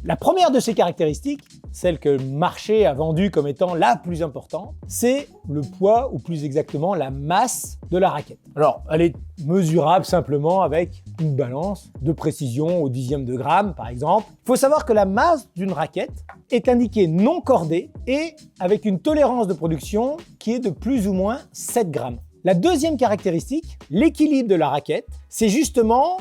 La première de ces caractéristiques, celle que le marché a vendue comme étant la plus importante, c'est le poids, ou plus exactement la masse de la raquette. Alors, elle est mesurable simplement avec une balance de précision au dixième de gramme, par exemple. Il faut savoir que la masse d'une raquette est indiquée non cordée et avec une tolérance de production qui est de plus ou moins 7 grammes. La deuxième caractéristique, l'équilibre de la raquette, c'est justement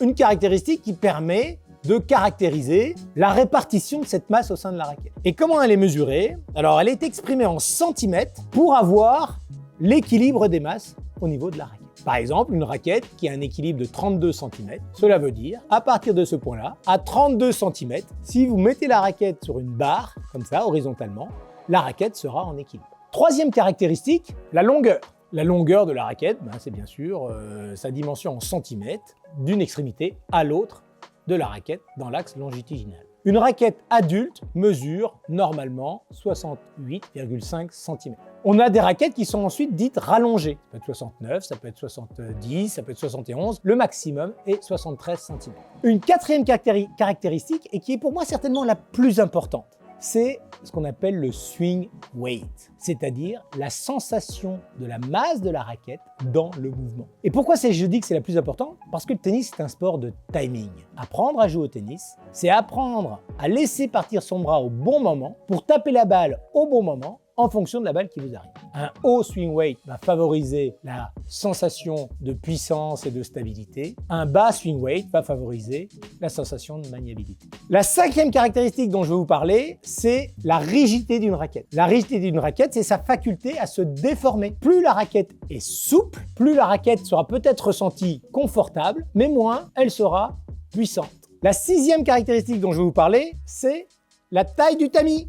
une caractéristique qui permet de caractériser la répartition de cette masse au sein de la raquette. Et comment elle est mesurée? Alors, elle est exprimée en centimètres pour avoir l'équilibre des masses au niveau de la raquette. Par exemple, une raquette qui a un équilibre de 32 cm, cela veut dire, à partir de ce point-là, à 32 cm, si vous mettez la raquette sur une barre, comme ça, horizontalement, la raquette sera en équilibre. Troisième caractéristique, la longueur. La longueur de la raquette, c'est bien sûr sa dimension en centimètres d'une extrémité à l'autre de la raquette dans l'axe longitudinal. Une raquette adulte mesure normalement 68,5 cm. On a des raquettes qui sont ensuite dites rallongées. Ça peut être 69, ça peut être 70, ça peut être 71. Le maximum est 73 cm. Une quatrième caractéristique, et qui est pour moi certainement la plus importante, c'est ce qu'on appelle le swing weight, c'est-à-dire la sensation de la masse de la raquette dans le mouvement. Et pourquoi je dis que c'est la plus importante? Parce que le tennis, c'est un sport de timing. Apprendre à jouer au tennis, c'est apprendre à laisser partir son bras au bon moment pour taper la balle au bon moment en fonction de la balle qui vous arrive. Un haut swing weight va favoriser la sensation de puissance et de stabilité. Un bas swing weight va favoriser la sensation de maniabilité. La cinquième caractéristique dont je vais vous parler, c'est la rigidité d'une raquette. La rigidité d'une raquette, c'est sa faculté à se déformer. Plus la raquette est souple, plus la raquette sera peut-être ressentie confortable, mais moins elle sera puissante. La sixième caractéristique dont je vais vous parler, c'est la taille du tamis.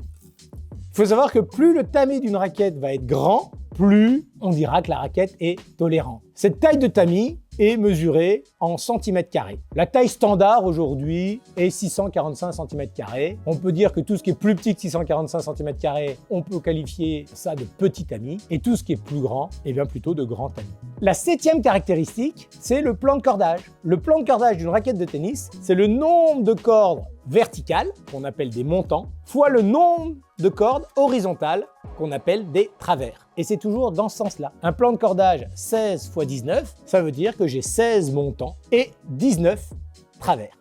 Il faut savoir que plus le tamis d'une raquette va être grand, plus on dira que la raquette est tolérante. Cette taille de tamis est mesurée en centimètres carrés. La taille standard aujourd'hui est 645 cm². On peut dire que tout ce qui est plus petit que 645 cm², on peut qualifier ça de petit tamis, et tout ce qui est plus grand, bien plutôt de grand tamis. La septième caractéristique, c'est le plan de cordage. Le plan de cordage d'une raquette de tennis, c'est le nombre de cordes verticales, qu'on appelle des montants, fois le nombre de cordes horizontales, qu'on appelle des travers. Et c'est toujours dans ce sens-là. Un plan de cordage 16 x 19, ça veut dire que j'ai 16 montants et 19 travers.